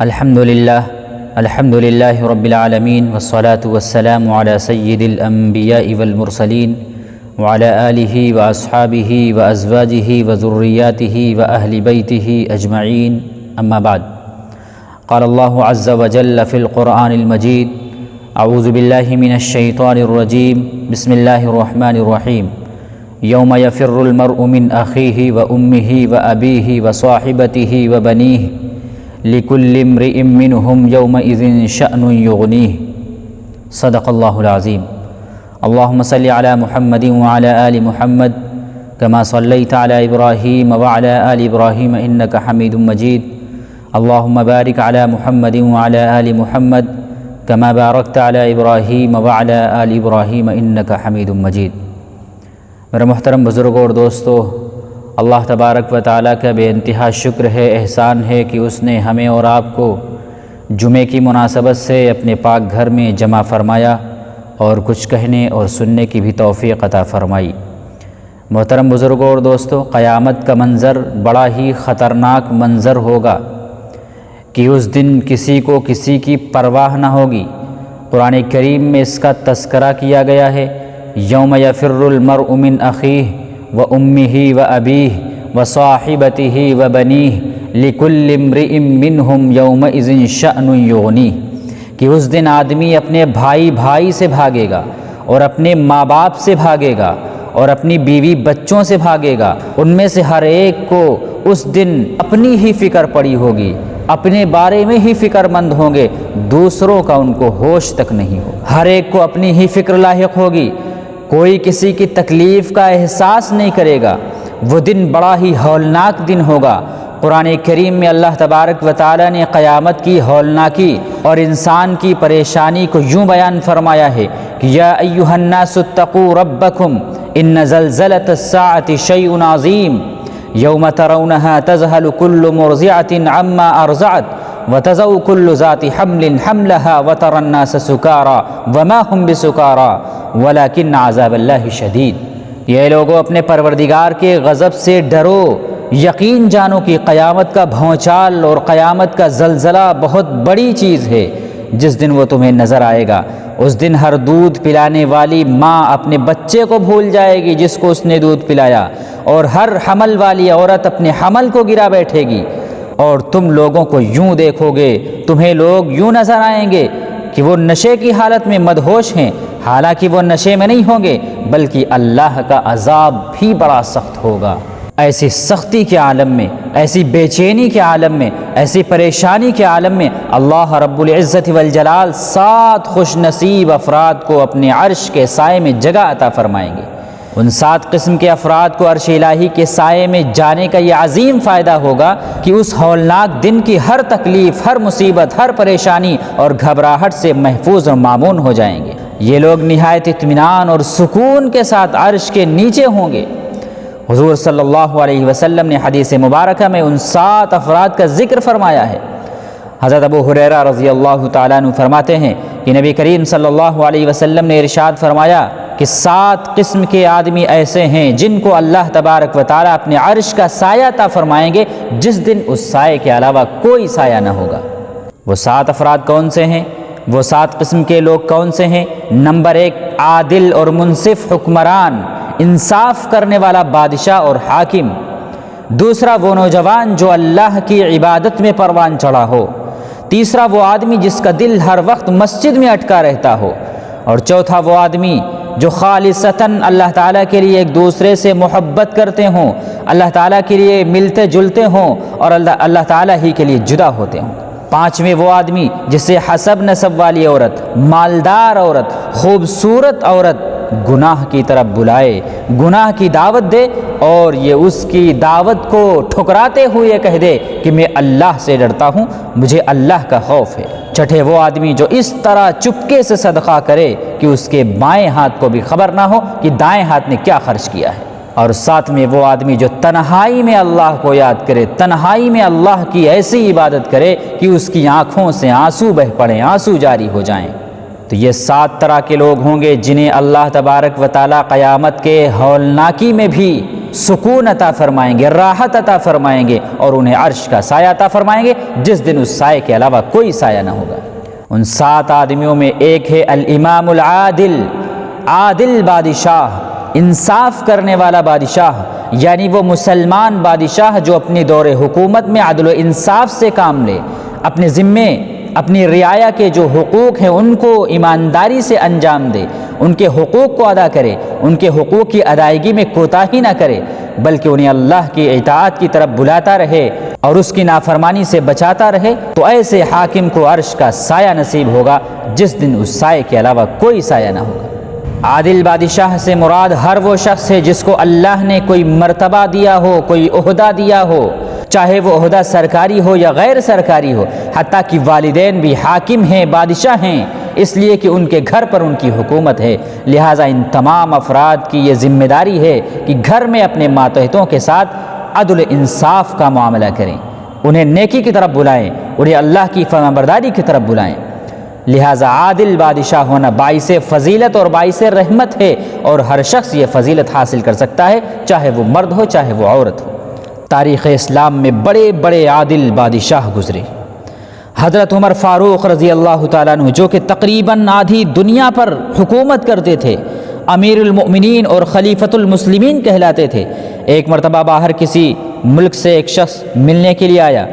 الحمد للہ رب العالمین والصلاة والسلام علی سید الانبیاء والمرسلین وعلی آلہ واصحابہ وازواجہ وذریاتہ واہل بیتہ اجمعین اما بعد قال اللہ عز وجل فی القرآن المجید اعوذ باللہ من الشیطان الرجیم بسم اللہ الرحمن الرحیم یوم یفر المرء من اخیہ وامہ وابیہ وصاحبتہ وبنیہ لِكُلِّ امْرِئٍ مِّنْهُمْ يَوْمَئِذٍ شَأْنٌ يُغْنِيهِ صدق اللہ العظیم اللہم صلی علی محمد وعلی آل محمد كما صلیت علی ابراہیم وعلی آل ابراہیم انک حمید مجید اللہم بارک علی محمد وعلی آل محمد كما بارکت علی ابراہیم وعلی آل ابراہیم انک حمید مجید۔ میرے محترم بزرگوں اور دوستو، اللہ تبارک و تعالیٰ کا بے انتہا شکر ہے، احسان ہے کہ اس نے ہمیں اور آپ کو جمعے کی مناسبت سے اپنے پاک گھر میں جمع فرمایا اور کچھ کہنے اور سننے کی بھی توفیق عطا فرمائی۔ محترم بزرگوں اور دوستو، قیامت کا منظر بڑا ہی خطرناک منظر ہوگا کہ اس دن کسی کو کسی کی پرواہ نہ ہوگی۔ قرآن کریم میں اس کا تذکرہ کیا گیا ہے، یوم یفر المرء من اخیہ وَأُمِّهِ وَأَبِيهِ وَصَاحِبَتِهِ وَبَنِيهِ لِكُلِّ امْرِئٍ مِّنْهُمْ يَوْمَئِذٍ شَأْنٌ يُغْنِيهِ کہ اس دن آدمی اپنے بھائی سے بھاگے گا اور اپنے ماں باپ سے بھاگے گا اور اپنی بیوی بچوں سے بھاگے گا۔ ان میں سے ہر ایک کو اس دن اپنی ہی فکر پڑی ہوگی، اپنے بارے میں ہی فکر مند ہوں گے، دوسروں کا ان کو ہوش تک نہیں ہوگا۔ ہر ایک کو اپنی ہی فکر لاحق ہوگی، کوئی کسی کی تکلیف کا احساس نہیں کرے گا۔ وہ دن بڑا ہی ہولناک دن ہوگا۔ قرآن کریم میں اللہ تبارک و تعالیٰ نے قیامت کی ہولناکی اور انسان کی پریشانی کو یوں بیان فرمایا ہے کہ یا ایھا الناس اتقوا ربکم ان زلزلۃ الساعۃ شیء عظیم یوم ترونها تذہل کل مرضعۃ عما ارضعت وتضع كل ذات حمل حملها وترى الناس سكارى وما هم بسكارى ولكن عذاب اللہ شدید۔ یہ لوگوں اپنے پروردگار کے غضب سے ڈرو، یقین جانو کہ قیامت کا بھونچال اور قیامت کا زلزلہ بہت بڑی چیز ہے جس دن وہ تمہیں نظر آئے گا۔ اس دن ہر دودھ پلانے والی ماں اپنے بچے کو بھول جائے گی جس کو اس نے دودھ پلایا، اور ہر حمل والی عورت اپنے حمل کو گرا بیٹھے گی، اور تم لوگوں کو یوں دیکھو گے، تمہیں لوگ یوں نظر آئیں گے کہ وہ نشے کی حالت میں مدہوش ہیں، حالانکہ وہ نشے میں نہیں ہوں گے، بلکہ اللہ کا عذاب بھی بڑا سخت ہوگا۔ ایسی سختی کے عالم میں، ایسی بے چینی کے عالم میں، ایسی پریشانی کے عالم میں اللہ رب العزت والجلال 7 خوش نصیب افراد کو اپنے عرش کے سائے میں جگہ عطا فرمائیں گے۔ ان 7 قسم کے افراد کو عرش الہی کے سائے میں جانے کا یہ عظیم فائدہ ہوگا کہ اس ہولناک دن کی ہر تکلیف، ہر مصیبت، ہر پریشانی اور گھبراہٹ سے محفوظ اور مامون ہو جائیں گے۔ یہ لوگ نہایت اطمینان اور سکون کے ساتھ عرش کے نیچے ہوں گے۔ حضور صلی اللہ علیہ وسلم نے حدیث مبارکہ میں ان 7 افراد کا ذکر فرمایا ہے۔ حضرت ابو ہریرہ رضی اللہ تعالیٰ عنہ فرماتے ہیں کہ نبی کریم صلی اللہ علیہ وسلم نے ارشاد فرمایا کہ 7 قسم کے آدمی ایسے ہیں جن کو اللہ تبارک و تعالیٰ اپنے عرش کا سایہ عطا فرمائیں گے جس دن اس سائے کے علاوہ کوئی سایہ نہ ہوگا۔ وہ 7 افراد کون سے ہیں؟ وہ 7 قسم کے لوگ کون سے ہیں؟ نمبر 1، عادل اور منصف حکمران، انصاف کرنے والا بادشاہ اور حاکم۔ دوسرا، وہ نوجوان جو اللہ کی عبادت میں پروان چڑھا ہو۔ تیسرا، وہ آدمی جس کا دل ہر وقت مسجد میں اٹکا رہتا ہو۔ اور چوتھا، وہ آدمی جو خالصتاً اللہ تعالیٰ کے لیے ایک دوسرے سے محبت کرتے ہوں، اللہ تعالیٰ کے لیے ملتے جلتے ہوں اور اللہ تعالیٰ ہی کے لیے جدا ہوتے ہوں۔ 5ویں، وہ آدمی جسے حسب نسب والی عورت، مالدار عورت، خوبصورت عورت گناہ کی طرف بلائے، گناہ کی دعوت دے اور یہ اس کی دعوت کو ٹھکراتے ہوئے کہہ دے کہ میں اللہ سے ڈرتا ہوں، مجھے اللہ کا خوف ہے۔ 6، وہ آدمی جو اس طرح چپکے سے صدقہ کرے کہ اس کے بائیں ہاتھ کو بھی خبر نہ ہو کہ دائیں ہاتھ نے کیا خرچ کیا ہے۔ اور 7ویں، وہ آدمی جو تنہائی میں اللہ کو یاد کرے، تنہائی میں اللہ کی ایسی عبادت کرے کہ اس کی آنکھوں سے آنسو بہہ پڑیں، آنسو جاری ہو جائیں۔ تو یہ 7 طرح کے لوگ ہوں گے جنہیں اللہ تبارک و تعالیٰ قیامت کے ہولناکی میں بھی سکون عطا فرمائیں گے، راحت عطا فرمائیں گے، اور انہیں عرش کا سایہ عطا فرمائیں گے جس دن اس سائے کے علاوہ کوئی سایہ نہ ہوگا۔ ان 7 آدمیوں میں ایک ہے الامام العادل، عادل بادشاہ، انصاف کرنے والا بادشاہ، یعنی وہ مسلمان بادشاہ جو اپنی دور حکومت میں عدل و انصاف سے کام لے، اپنے ذمے اپنی رعایا کے جو حقوق ہیں ان کو ایمانداری سے انجام دے، ان کے حقوق کو ادا کرے، ان کے حقوق کی ادائیگی میں کوتاہی نہ کرے، بلکہ انہیں اللہ کی اطاعت کی طرف بلاتا رہے اور اس کی نافرمانی سے بچاتا رہے، تو ایسے حاکم کو عرش کا سایہ نصیب ہوگا جس دن اس سائے کے علاوہ کوئی سایہ نہ ہوگا۔ عادل بادشاہ سے مراد ہر وہ شخص ہے جس کو اللہ نے کوئی مرتبہ دیا ہو، کوئی عہدہ دیا ہو، چاہے وہ عہدہ سرکاری ہو یا غیر سرکاری ہو، حتیٰ کہ والدین بھی حاکم ہیں، بادشاہ ہیں، اس لیے کہ ان کے گھر پر ان کی حکومت ہے۔ لہٰذا ان تمام افراد کی یہ ذمہ داری ہے کہ گھر میں اپنے ماتحتوں کے ساتھ عدل انصاف کا معاملہ کریں، انہیں نیکی کی طرف بلائیں، انہیں اللہ کی فرمانبرداری کی طرف بلائیں۔ لہٰذا عادل بادشاہ ہونا باعث فضیلت اور باعث رحمت ہے، اور ہر شخص یہ فضیلت حاصل کر سکتا ہے، چاہے وہ مرد ہو چاہے وہ عورت ہو۔ تاریخ اسلام میں بڑے بڑے عادل بادشاہ گزرے۔ حضرت عمر فاروق رضی اللہ تعالیٰ عنہ جو کہ تقریباً آدھی دنیا پر حکومت کرتے تھے، امیر المؤمنین اور خلیفۃ المسلمین کہلاتے تھے، ایک مرتبہ باہر کسی ملک سے ایک شخص ملنے کے لیے آیا۔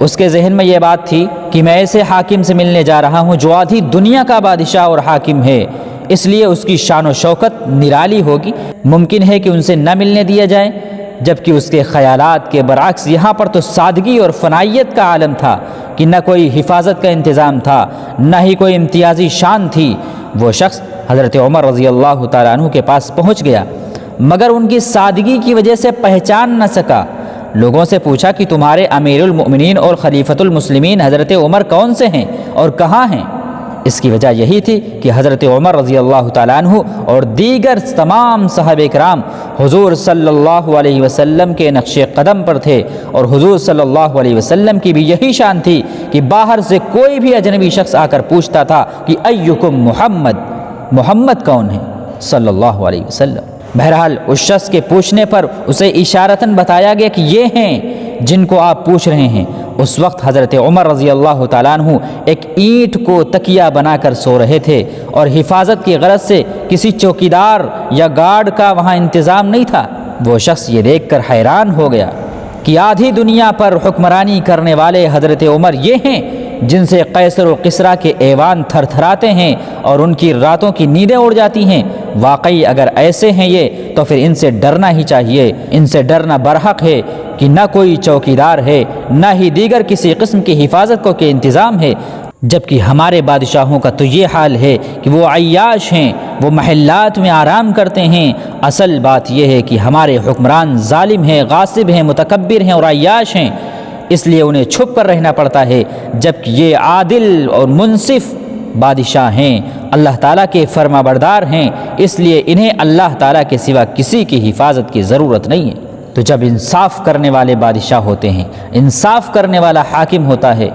اس کے ذہن میں یہ بات تھی کہ میں ایسے حاکم سے ملنے جا رہا ہوں جو آدھی دنیا کا بادشاہ اور حاکم ہے، اس لیے اس کی شان و شوکت نرالی ہوگی، ممکن ہے کہ ان سے نہ ملنے دیا جائے۔ جبکہ اس کے خیالات کے برعکس یہاں پر تو سادگی اور فنائیت کا عالم تھا کہ نہ کوئی حفاظت کا انتظام تھا، نہ ہی کوئی امتیازی شان تھی۔ وہ شخص حضرت عمر رضی اللہ تعالیٰ عنہ کے پاس پہنچ گیا، مگر ان کی سادگی کی وجہ سے پہچان نہ سکا۔ لوگوں سے پوچھا کہ تمہارے امیر المؤمنین اور خلیفۃ المسلمین حضرت عمر کون سے ہیں اور کہاں ہیں؟ اس کی وجہ یہی تھی کہ حضرت عمر رضی اللہ تعالیٰ عنہ اور دیگر تمام صحابہ کرام حضور صلی اللہ علیہ وسلم کے نقش قدم پر تھے، اور حضور صلی اللہ علیہ وسلم کی بھی یہی شان تھی کہ باہر سے کوئی بھی اجنبی شخص آ کر پوچھتا تھا کہ ایکم محمد، محمد کون ہے صلی اللہ علیہ وسلم۔ بہرحال اس شخص کے پوچھنے پر اسے اشارتاً بتایا گیا کہ یہ ہیں جن کو آپ پوچھ رہے ہیں۔ اس وقت حضرت عمر رضی اللہ تعالیٰ عنہ ایک اینٹ کو تکیہ بنا کر سو رہے تھے، اور حفاظت کی غرض سے کسی چوکیدار یا گارڈ کا وہاں انتظام نہیں تھا۔ وہ شخص یہ دیکھ کر حیران ہو گیا کہ آدھی دنیا پر حکمرانی کرنے والے حضرت عمر یہ ہیں جن سے قیصر و کسریٰ کے ایوان تھر تھراتے ہیں اور ان کی راتوں کی نیندیں اڑ جاتی ہیں۔ واقعی اگر ایسے ہیں یہ تو پھر ان سے ڈرنا ہی چاہیے، ان سے ڈرنا برحق ہے کہ نہ کوئی چوکیدار ہے، نہ ہی دیگر کسی قسم کی حفاظت کو کے انتظام ہے، جبکہ ہمارے بادشاہوں کا تو یہ حال ہے کہ وہ عیاش ہیں، وہ محلات میں آرام کرتے ہیں۔ اصل بات یہ ہے کہ ہمارے حکمران ظالم ہیں، غاصب ہیں، متکبر ہیں اور عیاش ہیں، اس لیے انہیں چھپ کر رہنا پڑتا ہے، جبکہ یہ عادل اور منصف بادشاہ ہیں، اللہ تعالیٰ کے فرما بردار ہیں، اس لیے انہیں اللہ تعالیٰ کے سوا کسی کی حفاظت کی ضرورت نہیں ہے۔ تو جب انصاف کرنے والے بادشاہ ہوتے ہیں، انصاف کرنے والا حاکم ہوتا ہے،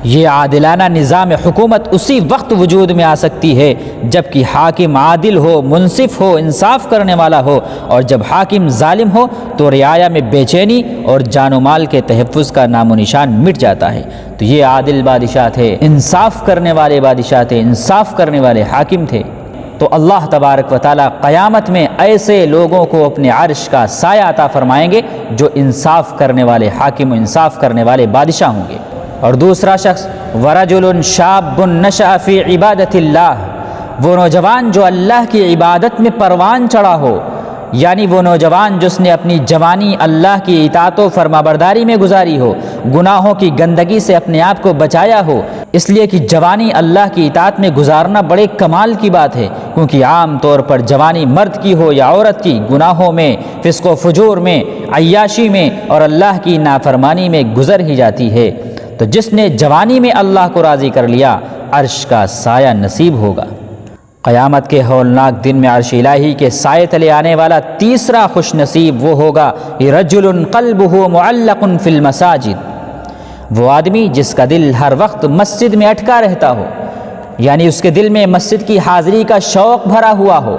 یہ عادلانہ نظام حکومت اسی وقت وجود میں آ سکتی ہے جب کہ حاکم عادل ہو، منصف ہو، انصاف کرنے والا ہو، اور جب حاکم ظالم ہو تو رعایا میں بے چینی اور جان و مال کے تحفظ کا نام و نشان مٹ جاتا ہے۔ تو یہ عادل بادشاہ تھے، انصاف کرنے والے بادشاہ تھے، انصاف کرنے والے حاکم تھے۔ تو اللہ تبارک و تعالیٰ قیامت میں ایسے لوگوں کو اپنے عرش کا سایہ عطا فرمائیں گے جو انصاف کرنے والے حاکم و انصاف کرنے والے بادشاہ ہوں گے۔ اور دوسرا شخص ورجل شاب نشأ فی عبادت اللہ، وہ نوجوان جو اللہ کی عبادت میں پروان چڑھا ہو، یعنی وہ نوجوان جس نے اپنی جوانی اللہ کی اطاعت و فرمانبرداری میں گزاری ہو، گناہوں کی گندگی سے اپنے آپ کو بچایا ہو۔ اس لیے کہ جوانی اللہ کی اطاعت میں گزارنا بڑے کمال کی بات ہے، کیونکہ عام طور پر جوانی مرد کی ہو یا عورت کی، گناہوں میں، فسق و فجور میں، عیاشی میں اور اللہ کی نافرمانی میں گزر ہی جاتی ہے۔ تو جس نے جوانی میں اللہ کو راضی کر لیا، عرش کا سایہ نصیب ہوگا۔ قیامت کے ہولناک دن میں عرش الہی کے سائے تلے آنے والا تیسرا خوش نصیب وہ ہوگا رجل قلبہ معلق فی المساجد، وہ آدمی جس کا دل ہر وقت مسجد میں اٹکا رہتا ہو، یعنی اس کے دل میں مسجد کی حاضری کا شوق بھرا ہوا ہو،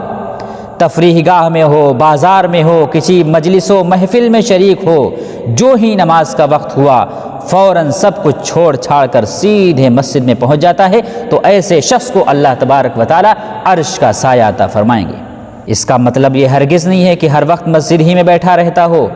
تفریح گاہ میں ہو، بازار میں ہو، کسی مجلس و محفل میں شریک ہو، جو ہی نماز کا وقت ہوا فوراً سب کچھ چھوڑ چھاڑ کر سیدھے مسجد میں پہنچ جاتا ہے، تو ایسے شخص کو اللہ تبارک و تعالی عرش کا سایہ عطا فرمائیں گے۔ اس کا مطلب یہ ہرگز نہیں ہے کہ ہر وقت مسجد ہی میں بیٹھا رہتا ہو،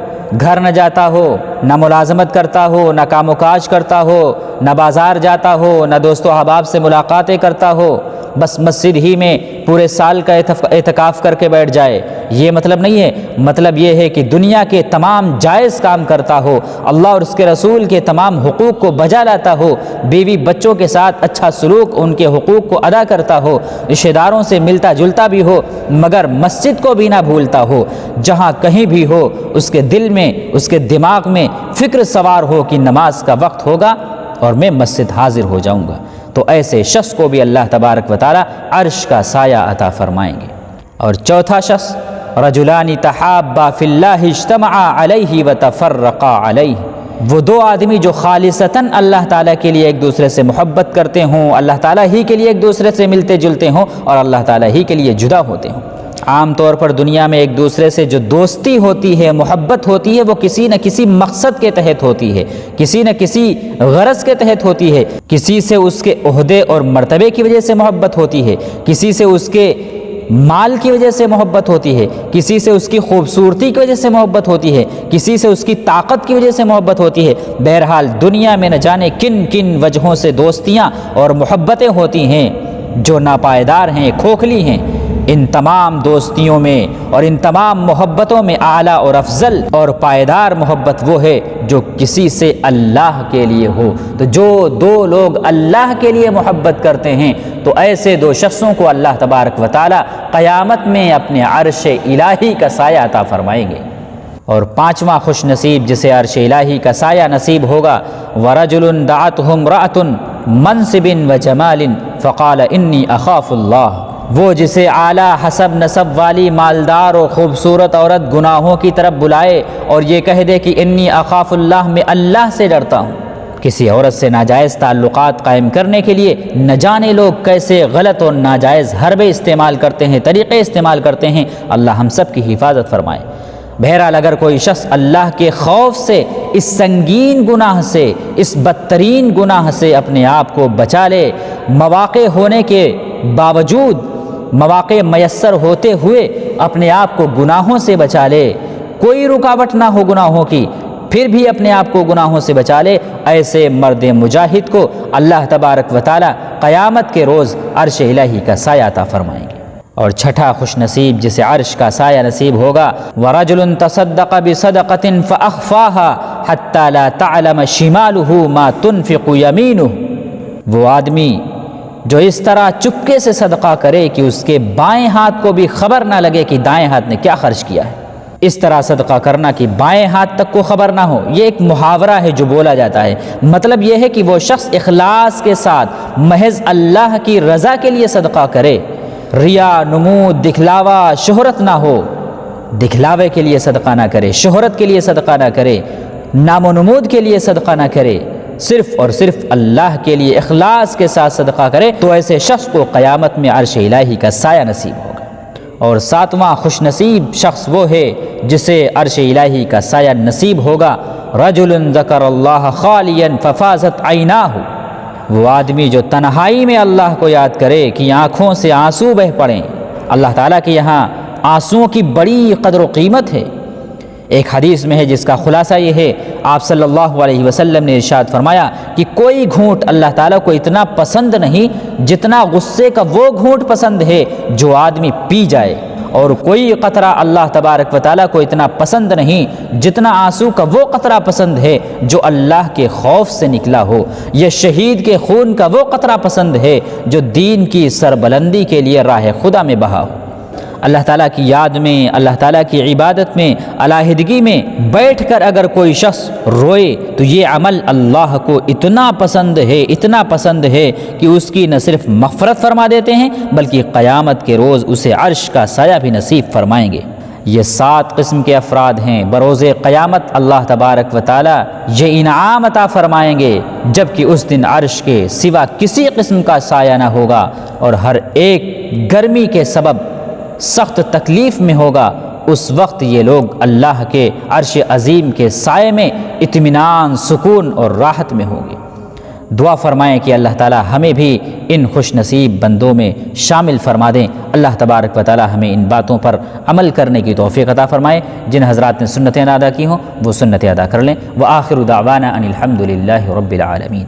گھر نہ جاتا ہو، نہ ملازمت کرتا ہو، نہ کام و کاج کرتا ہو، نہ بازار جاتا ہو، نہ دوست و احباب سے ملاقاتیں کرتا ہو، بس مسجد ہی میں پورے سال کا اعتکاف کر کے بیٹھ جائے، یہ مطلب نہیں ہے۔ مطلب یہ ہے کہ دنیا کے تمام جائز کام کرتا ہو، اللہ اور اس کے رسول کے تمام حقوق کو بجا لاتا ہو، بیوی بچوں کے ساتھ اچھا سلوک، ان کے حقوق کو ادا کرتا ہو، رشتہ داروں سے ملتا جلتا بھی ہو، مگر مسجد کو بھی نہ بھولتا ہو۔ جہاں کہیں بھی ہو اس کے دل میں، اس کے دماغ میں فکر سوار ہو کہ نماز کا وقت ہوگا اور میں مسجد حاضر ہو جاؤں گا، تو ایسے شخص کو بھی اللہ تبارک و تعالی عرش کا سایہ عطا فرمائیں گے۔ اور چوتھا شخص، رجلان تحابا فی اللہ اجتمعا علیہ وتفرقا علیہ، وہ دو آدمی جو خالصتاً اللہ تعالیٰ کے لیے ایک دوسرے سے محبت کرتے ہوں، اللہ تعالیٰ ہی کے لیے ایک دوسرے سے ملتے جلتے ہوں اور اللہ تعالیٰ ہی کے لیے جدا ہوتے ہوں۔ عام طور پر دنیا میں ایک دوسرے سے جو دوستی ہوتی ہے، محبت ہوتی ہے، وہ کسی نہ کسی مقصد کے تحت ہوتی ہے، کسی نہ کسی غرض کے تحت ہوتی ہے۔ کسی سے اس کے عہدے اور مرتبے کی وجہ سے محبت ہوتی ہے، کسی سے اس کے مال کی وجہ سے محبت ہوتی ہے، کسی سے اس کی خوبصورتی کی وجہ سے محبت ہوتی ہے، کسی سے اس کی طاقت کی وجہ سے محبت ہوتی ہے۔ بہرحال دنیا میں نہ جانے کن کن وجہوں سے دوستیاں اور محبتیں ہوتی ہیں جو ناپائیدار ہیں، کھوکھلی ہیں۔ ان تمام دوستیوں میں اور ان تمام محبتوں میں اعلیٰ اور افضل اور پائیدار محبت وہ ہے جو کسی سے اللہ کے لیے ہو۔ تو جو دو لوگ اللہ کے لیے محبت کرتے ہیں تو ایسے دو شخصوں کو اللہ تبارک و تعالی قیامت میں اپنے عرش الہی کا سایہ عطا فرمائیں گے۔ اور پانچواں خوش نصیب جسے عرش الہی کا سایہ نصیب ہوگا، وَرَجُلٌ دَعَتْهُ امْرَأَةٌ مَنْصِبٍ وَجَمَالٍ فَقَالَ إِنِّي أَخَافُ اللَّهَ، وہ جسے اعلیٰ حسب نسب والی مالدار و خوبصورت عورت گناہوں کی طرف بلائے اور یہ کہہ دے کہ انی اخاف اللہ، میں اللہ سے ڈرتا ہوں۔ کسی عورت سے ناجائز تعلقات قائم کرنے کے لیے نہ جانے لوگ کیسے غلط اور ناجائز حربے استعمال کرتے ہیں، طریقے استعمال کرتے ہیں، اللہ ہم سب کی حفاظت فرمائے۔ بہرحال اگر کوئی شخص اللہ کے خوف سے، اس سنگین گناہ سے، اس بدترین گناہ سے اپنے آپ کو بچا لے، مواقع ہونے کے باوجود، مواقع میسر ہوتے ہوئے اپنے آپ کو گناہوں سے بچا لے، کوئی رکاوٹ نہ ہو گناہوں کی، پھر بھی اپنے آپ کو گناہوں سے بچا لے، ایسے مرد مجاہد کو اللہ تبارک و تعالی قیامت کے روز عرش الہی کا سایہ عطا فرمائیں گے۔ اور چھٹا خوش نصیب جسے عرش کا سایہ نصیب ہوگا، وَرَجُلٌ تَصَدَّقَ بِصَدَقَةٍ فَأَخْفَاهَا حَتَّى لَا تَعْلَمَ شِمَالُهُ مَا تُنْفِقُ يَمِينُهُ، وہ آدمی جو اس طرح چپکے سے صدقہ کرے کہ اس کے بائیں ہاتھ کو بھی خبر نہ لگے کہ دائیں ہاتھ نے کیا خرچ کیا ہے۔ اس طرح صدقہ کرنا کہ بائیں ہاتھ تک کو خبر نہ ہو، یہ ایک محاورہ ہے جو بولا جاتا ہے۔ مطلب یہ ہے کہ وہ شخص اخلاص کے ساتھ محض اللہ کی رضا کے لیے صدقہ کرے، ریا، نمود، دکھلاوا، شہرت نہ ہو، دکھلاوے کے لیے صدقہ نہ کرے، شہرت کے لیے صدقہ نہ کرے، نام و نمود کے لیے صدقہ نہ کرے، صرف اور صرف اللہ کے لیے اخلاص کے ساتھ صدقہ کرے، تو ایسے شخص کو قیامت میں عرش الہی کا سایہ نصیب ہوگا۔ اور ساتواں خوش نصیب شخص وہ ہے جسے عرش الہی کا سایہ نصیب ہوگا، رجل ذکر اللہ خالیا ففاضت عیناہ، وہ آدمی جو تنہائی میں اللہ کو یاد کرے کہ آنکھوں سے آنسو بہہ پڑیں۔ اللہ تعالیٰ کے یہاں آنسوؤں کی بڑی قدر و قیمت ہے۔ ایک حدیث میں ہے جس کا خلاصہ یہ ہے، آپ صلی اللہ علیہ وسلم نے ارشاد فرمایا کہ کوئی گھونٹ اللہ تعالیٰ کو اتنا پسند نہیں جتنا غصے کا وہ گھونٹ پسند ہے جو آدمی پی جائے، اور کوئی قطرہ اللہ تبارک و تعالیٰ کو اتنا پسند نہیں جتنا آنسو کا وہ قطرہ پسند ہے جو اللہ کے خوف سے نکلا ہو، یا شہید کے خون کا وہ قطرہ پسند ہے جو دین کی سربلندی کے لیے راہ خدا میں بہا ہو۔ اللہ تعالیٰ کی یاد میں، اللہ تعالیٰ کی عبادت میں، علیحدگی میں بیٹھ کر اگر کوئی شخص روئے تو یہ عمل اللہ کو اتنا پسند ہے، اتنا پسند ہے کہ اس کی نہ صرف مغفرت فرما دیتے ہیں بلکہ قیامت کے روز اسے عرش کا سایہ بھی نصیب فرمائیں گے۔ یہ 7 قسم کے افراد ہیں، بروز قیامت اللہ تبارک و تعالی یہ انعام عطا فرمائیں گے جبکہ اس دن عرش کے سوا کسی قسم کا سایہ نہ ہوگا، اور ہر ایک گرمی کے سبب سخت تکلیف میں ہوگا، اس وقت یہ لوگ اللہ کے عرش عظیم کے سائے میں اطمینان، سکون اور راحت میں ہوں گے۔ دعا فرمائیں کہ اللہ تعالی ہمیں بھی ان خوش نصیب بندوں میں شامل فرما دیں۔ اللہ تبارک و تعالی ہمیں ان باتوں پر عمل کرنے کی توفیق عطا فرمائے۔ جن حضرات نے سنتیں ادا کی ہوں وہ سنتیں ادا کر لیں۔ وآخر دعوانا ان الحمد للہ رب العالمین۔